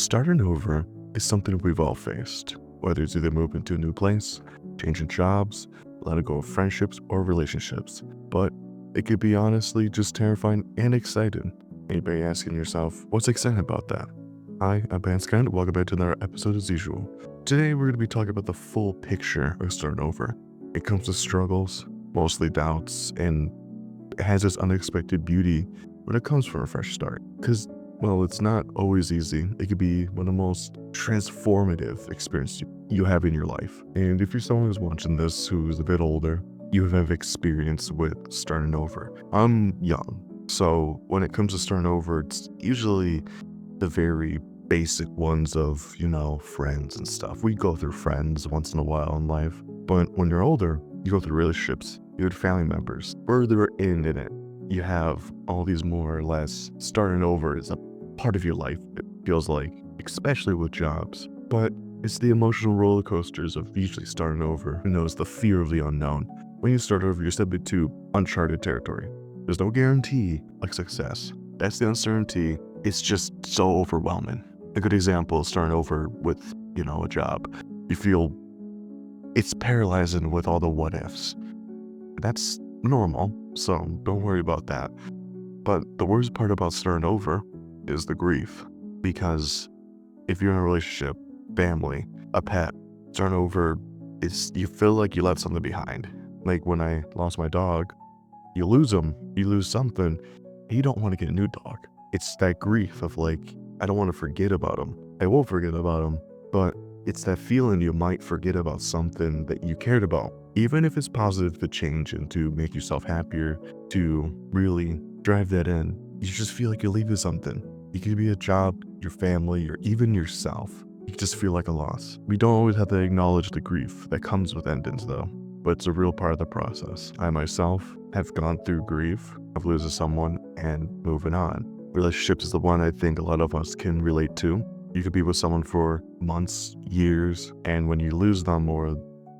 Starting over is something we've all faced, whether it's either moving to a new place, changing jobs, letting go of friendships or relationships. But it could be honestly just terrifying and exciting. Anybody asking yourself, what's exciting about that? Hi, I'm Banscan. Welcome back to another episode as usual. Today we're going to be talking about the full picture of starting over. It comes with struggles, mostly doubts, and it has this unexpected beauty when it comes from a fresh start. Because well, it's not always easy. It could be one of the most transformative experiences you have in your life. And if you're someone who's watching this who's a bit older, you have experience with starting over. I'm young, so when it comes to starting over, it's usually the very basic ones of, friends and stuff. We go through friends once in a while in life, but when you're older, you go through relationships, you have family members. Further in it, you have all these more or less starting over is a part of your life, it feels like, especially with jobs. But it's the emotional roller coasters of usually starting over. Who knows the fear of the unknown? When you start over, you're stepping into uncharted territory. There's no guarantee like success. That's the uncertainty. It's just so overwhelming. A good example is starting over with, a job. You feel it's paralyzing with all the what ifs. That's normal, so don't worry about that. But the worst part about starting over is the grief. Because if you're in a relationship, family, a pet, starting over is you feel like you left something behind. Like when I lost my dog, you lose him, you lose something, and you don't want to get a new dog. It's that grief of like, I don't want to forget about him. I won't forget about him, but it's that feeling you might forget about something that you cared about. Even if it's positive to change and to make yourself happier, to really drive that in, you just feel like you're leaving something. It could be a job, your family, or even yourself. You just feel like a loss. We don't always have to acknowledge the grief that comes with endings though, but it's a real part of the process. I myself have gone through grief of losing someone and moving on. Relationships is the one I think a lot of us can relate to. You could be with someone for months, years, and when you lose them or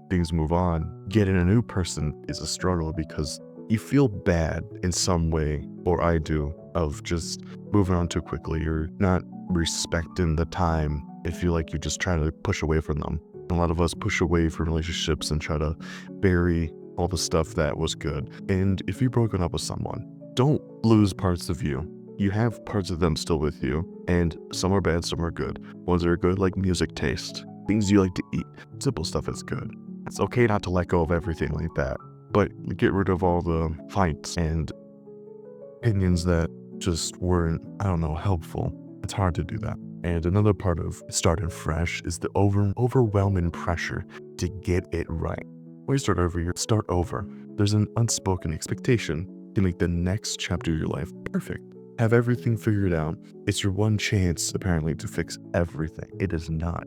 things move on, getting a new person is a struggle because you feel bad in some way, or I do, of just moving on too quickly or not respecting the time. I feel like you're just trying to push away from them. A lot of us push away from relationships and try to bury all the stuff that was good. And if you've broken up with someone, don't lose parts of you. You have parts of them still with you, and some are bad, some are good. Ones that are good, like music taste, things you like to eat, simple stuff is good. It's okay not to let go of everything like that, but get rid of all the fights and opinions that just weren't, helpful. It's hard to do that. And another part of starting fresh is the overwhelming pressure to get it right. When you start over, you start over. There's an unspoken expectation to make the next chapter of your life perfect. Have everything figured out. It's your one chance, apparently, to fix everything. It is not.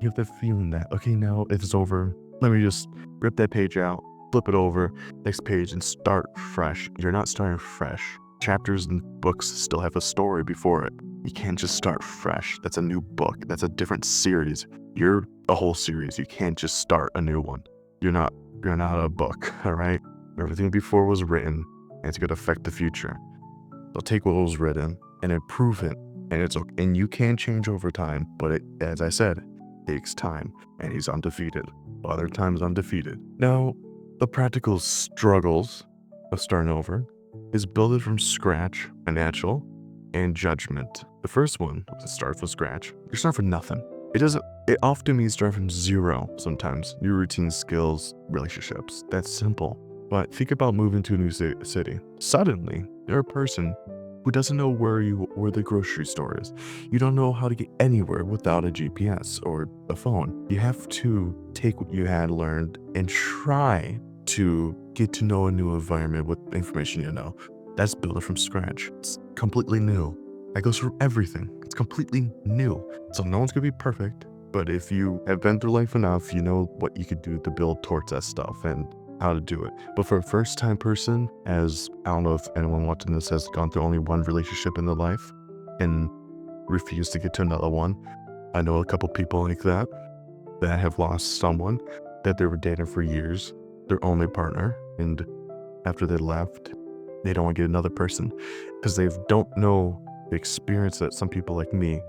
You have the feeling that, okay, now it's over. Let me just rip that page out, flip it over, next page, and start fresh. You're not starting fresh. Chapters and books still have a story before it. You can't just start fresh. That's a new book. That's a different series. You're a whole series. You can't just start a new one. You're not a book, all right? Everything before was written, and it's going to affect the future. So take what was written and improve it, and it's okay. And you can change over time, but it, as I said, takes time, and he's undefeated. Other times undefeated. Now, the practical struggles of starting over is build it from scratch, financial, and judgment. The first one was to start from scratch. You start from nothing. It often means starting from zero sometimes. New routine, skills, relationships. That's simple. But think about moving to a new city. Suddenly, you're a person who doesn't know where the grocery store is. You don't know how to get anywhere without a GPS or a phone. You have to take what you had learned and try to get to know a new environment with information you know. That's building from scratch. It's completely new. That goes for everything. It's completely new. So no one's gonna be perfect, but if you have been through life enough, you know what you could do to build towards that stuff and how to do it. But for a first time person, as I don't know if anyone watching this has gone through only one relationship in their life and refused to get to another one. I know a couple people like that have lost someone that they were dating for years, their only partner, and after they left, they don't want to get another person because they don't know the experience that some people like me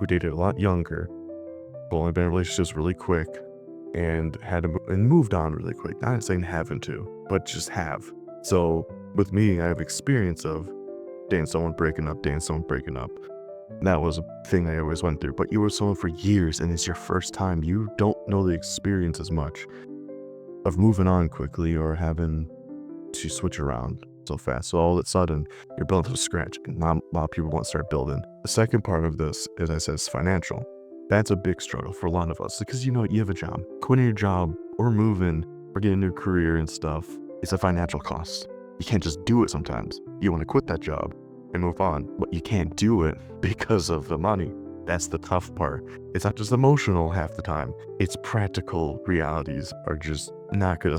who dated a lot younger, but only been in relationships really quick, and and moved on really quick. Not saying having to, but just have. So with me, I have experience of dating someone breaking up, dating someone breaking up. That was a thing I always went through. But you were with someone for years and it's your first time. You don't know the experience as much of moving on quickly or having to switch around so fast. So all of a sudden, you're building from scratch. And not a lot of people want to start building. The second part of this, as I said, is financial. That's a big struggle for a lot of us because you have a job. Quitting your job or moving or getting a new career and stuff, it's a financial cost. You can't just do it sometimes. You want to quit that job and move on, but you can't do it because of the money. That's the tough part. It's not just emotional half the time. It's practical realities are just not gonna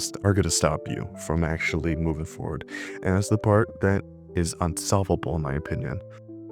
stop you from actually moving forward. And that's the part that is unsolvable in my opinion.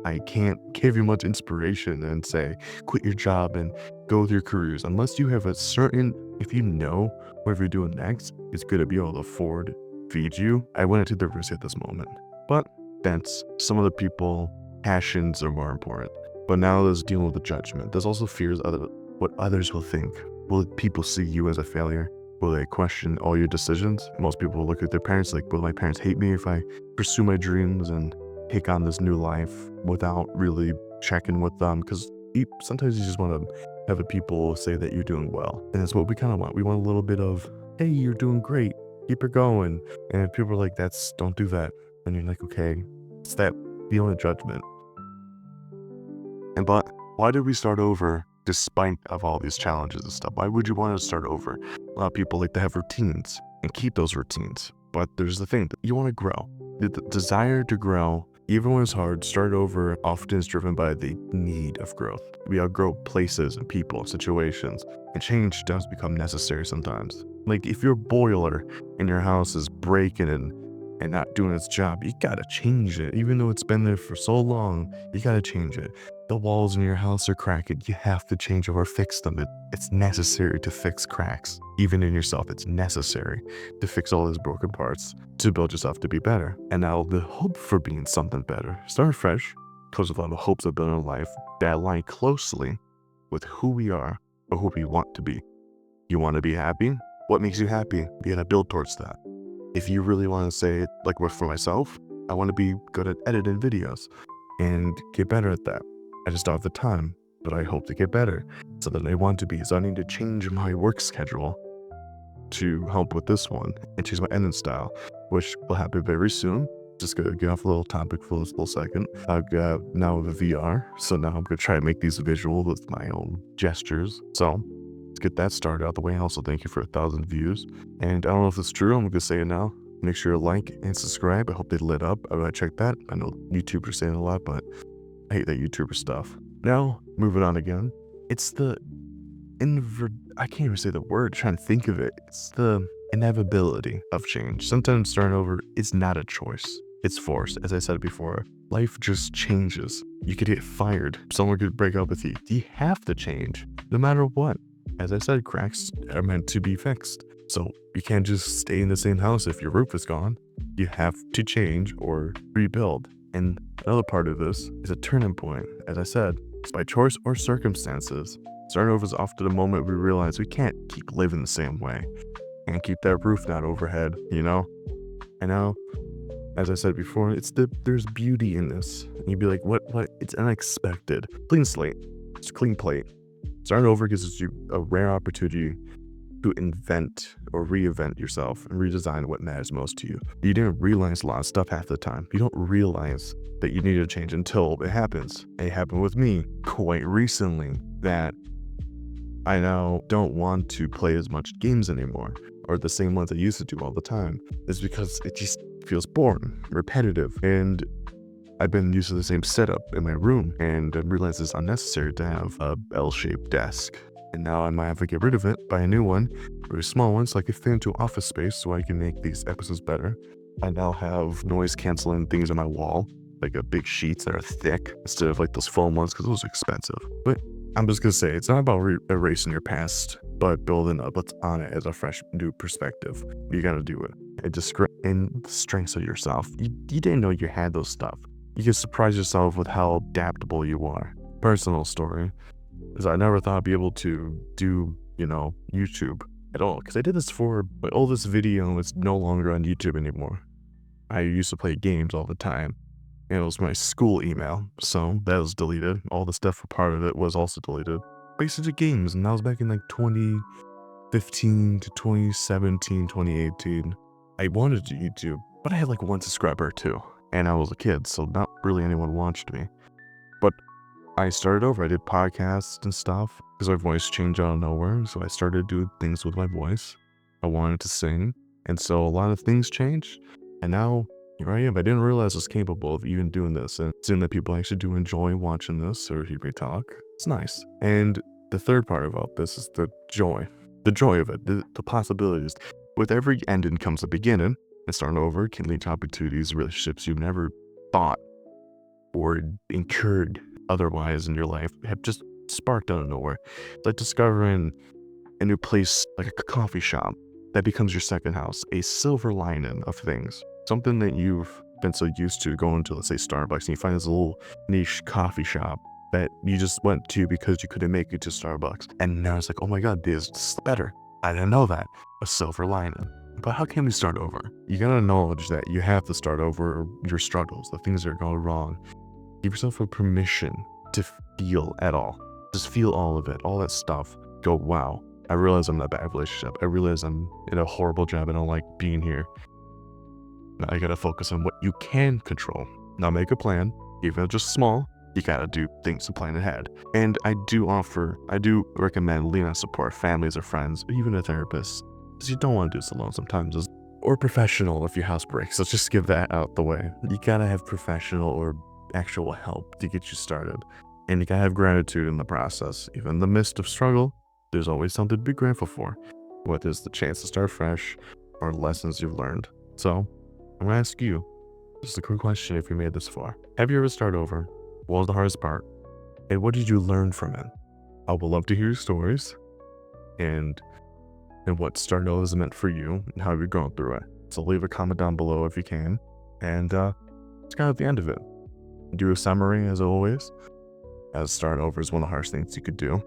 I can't give you much inspiration and say, quit your job and go with your careers unless you have if you know whatever you're doing next is gonna be able to afford feed you. I wouldn't take the risk at this moment. But that's some of the people, passions are more important. But now there's dealing with the judgment. There's also fears of what others will think. Will people see you as a failure? Will they question all your decisions? Most people will look at their parents like, will my parents hate me if I pursue my dreams and take on this new life without really checking with them? Because sometimes you just want to have the people say that you're doing well. And that's what we kind of want. We want a little bit of, hey, you're doing great. Keep it going. And if people are like, don't do that. And you're like, okay, it's that feeling of judgment. But why did we start over despite of all these challenges and stuff? Why would you want to start over? A lot of people like to have routines and keep those routines. But there's the thing, you want to grow. The desire to grow, even when it's hard, start over often is driven by the need of growth. We outgrow places and people, situations, and change does become necessary sometimes. Like if your boiler in your house is breaking and not doing its job, you gotta change it. Even though it's been there for so long, you gotta change it. The walls in your house are cracking, you have to change or fix them. It's necessary to fix cracks. Even in yourself, it's necessary to fix all those broken parts to build yourself to be better. And now the hope for being something better, start fresh, because of all the hopes of building a life that align closely with who we are or who we want to be. You want to be happy? What makes you happy? You gotta build towards that. If you really want to say, like for myself, I want to be good at editing videos and get better at that. I just don't have the time, but I hope to get better so that I want to be. So I need to change my work schedule to help with this one and change my editing style, which will happen very soon. Just gonna get off a little topic for a little second. I've got now the VR, so now I'm gonna try to make these visual with my own gestures. So let's get that started out the way. Also, thank you for 1,000 views. And I don't know if it's true, I'm gonna say it now. Make sure to like and subscribe. I hope they lit up. I gotta check that. I know YouTubers saying a lot, but I hate that YouTuber stuff. Now, moving on again. It's the I can't even say the word, trying to think of it. It's the inevitability of change. Sometimes starting over is not a choice. It's forced. As I said before, life just changes. You could get fired. Someone could break up with you. You have to change, no matter what. As I said, cracks are meant to be fixed. So you can't just stay in the same house if your roof is gone. You have to change or rebuild. And another part of this is a turning point. As I said, it's by choice or circumstances. Starting over is often the moment we realize we can't keep living the same way and keep that roof not overhead, you know? I know, as I said before, there's beauty in this. And you'd be like, what? It's unexpected. Clean slate. It's a clean plate. Starting over gives you a rare opportunity to invent or reinvent yourself and redesign what matters most to you. You didn't realize a lot of stuff half the time. You don't realize that you need to change until it happens. It happened with me quite recently that I now don't want to play as much games anymore, or the same ones I used to do all the time. It's because it just feels boring, repetitive, and I've been used to the same setup in my room, and I realized it's unnecessary to have a L-shaped desk. And now I might have to get rid of it, buy a new one, very small one, so I can fit into office space so I can make these episodes better. I now have noise canceling things on my wall, like a big sheets that are thick instead of like those foam ones, because those are expensive. But I'm just gonna say, it's not about erasing your past, but building up what's on it as a fresh new perspective. You gotta do it. And the strengths of yourself. You didn't know you had those stuff. You can surprise yourself with how adaptable you are. personal story is I never thought I'd be able to do, YouTube at all. Because I did this for my oldest video is no longer on YouTube anymore. I used to play games all the time. And it was my school email. So that was deleted. All the stuff for part of it was also deleted. Basically games. And that was back in like 2015 to 2017, 2018. I wanted to do YouTube, but I had like 1 subscriber or 2. And I was a kid, so not really anyone watched me. But I started over. I did podcasts and stuff because my voice changed out of nowhere. So I started doing things with my voice. I wanted to sing. And so a lot of things changed. And now here I am. I didn't realize I was capable of even doing this. And seeing that people actually do enjoy watching this or hear me talk, it's nice. And the third part about this is the joy. The joy of it, the possibilities. With every ending comes a beginning. And starting over can lead to opportunities, relationships you've never thought or incurred otherwise in your life have just sparked out of nowhere. It's like discovering a new place, like a coffee shop, that becomes your second house, a silver lining of things. Something that you've been so used to going to, let's say, Starbucks, and you find this little niche coffee shop that you just went to because you couldn't make it to Starbucks. And now it's like, oh my God, this is better. I didn't know that. A silver lining. But how can we start over? You gotta acknowledge that you have to start over your struggles, the things that are going wrong. Give yourself a permission to feel at all. Just feel all of it, all that stuff. Go, wow, I realize I'm in a bad relationship. I realize I'm in a horrible job. I don't like being here. Now I gotta focus on what you can control. Now make a plan, even if just small. You gotta do things to plan ahead. And I do recommend lean on support, families or friends, even a therapist. Because you don't want to do this alone sometimes. Or professional if your house breaks. Let's just give that out the way. You gotta have professional or actual help to get you started. And you gotta have gratitude in the process. Even in the midst of struggle, there's always something to be grateful for. Whether it's the chance to start fresh or lessons you've learned. So, I'm gonna ask you, just a quick question if you made this far. Have you ever started over? What was the hardest part? And what did you learn from it? I would love to hear your stories and what starting over has meant for you and how you're going through it. So leave a comment down below if you can. And it's kind of the end of it. Do a summary as always, as starting over is one of the hardest things you could do.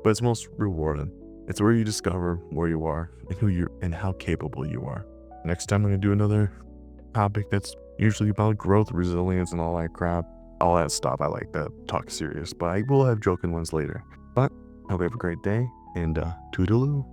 But it's most rewarding. It's where you discover where you are and who you and how capable you are. Next time I'm gonna do another topic that's usually about growth, resilience, and all that crap. All that stuff. I like to talk serious, but I will have joking ones later. But I hope you have a great day and toodaloo.